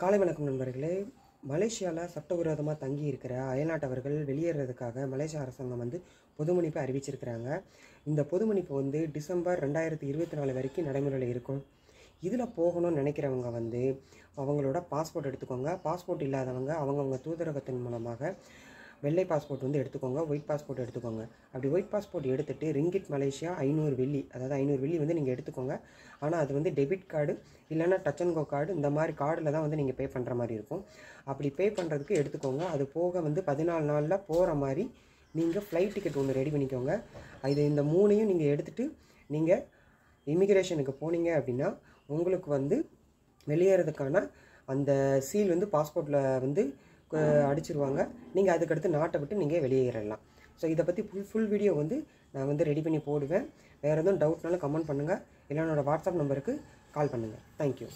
காலை வணக்கம் நண்பர்களே. மலேசியாவில் சட்டவிரோதமாக தங்கி இருக்கிற அயல்நாட்டவர்கள் வெளியேறதுக்காக மலேசிய அரசாங்கம் பொதுமன்னிப்பை அறிவிச்சிருக்கிறாங்க. இந்த பொதுமன்னிப்பு டிசம்பர் 2024 வரைக்கும் நடைமுறையில் இருக்கும். இதில் போகணும்னு நினைக்கிறவங்க அவங்களோட பாஸ்போர்ட் எடுத்துக்கோங்க. பாஸ்போர்ட் இல்லாதவங்க அவங்கவுங்க தூதரகத்தின் மூலமாக வெள்ளை பாஸ்போர்ட் எடுத்துக்கோங்க. ஒயிட் பாஸ்போர்ட் எடுத்துக்கோங்க. அப்படி ஒயிட் பாஸ்போர்ட் எடுத்துகிட்டு ரிங்கிட் மலேசியா 500 வெள்ளி, அதாவது 500 வெள்ளி நீங்கள் எடுத்துக்கோங்க. ஆனால் அது டெபிட் கார்டு இல்லைன்னா டச் அண்ட் கோ கார்டு, இந்த மாதிரி கார்டில் தான் நீங்கள் பே பண்ணுற மாதிரி இருக்கும். அப்படி பே பண்ணுறதுக்கு எடுத்துக்கோங்க. அது போக 14 நாளில் போகிற மாதிரி நீங்கள் ஃப்ளைட் டிக்கெட் ஒன்று ரெடி பண்ணிக்கோங்க. இந்த 3ஐயும் நீங்கள் எடுத்துகிட்டு நீங்கள் இமிக்ரேஷனுக்கு போனீங்க அப்படின்னா உங்களுக்கு வெளியேறதுக்கான அந்த சீல் பாஸ்போர்ட்டில் அடிச்சிருவாங்க. நீங்கள் அதுக்கடுத்து நாட்டை விட்டு நீங்கள் வெளியேறலாம். ஸோ இதை பற்றி ஃபுல் வீடியோ நான் ரெடி பண்ணி போடுவேன். வேறு எதுவும் டவுட்னாலும் கமெண்ட் பண்ணுங்கள். இல்லை என்னோடய வாட்ஸ்அப் நம்பருக்கு கால் பண்ணுங்கள். தேங்க்யூ.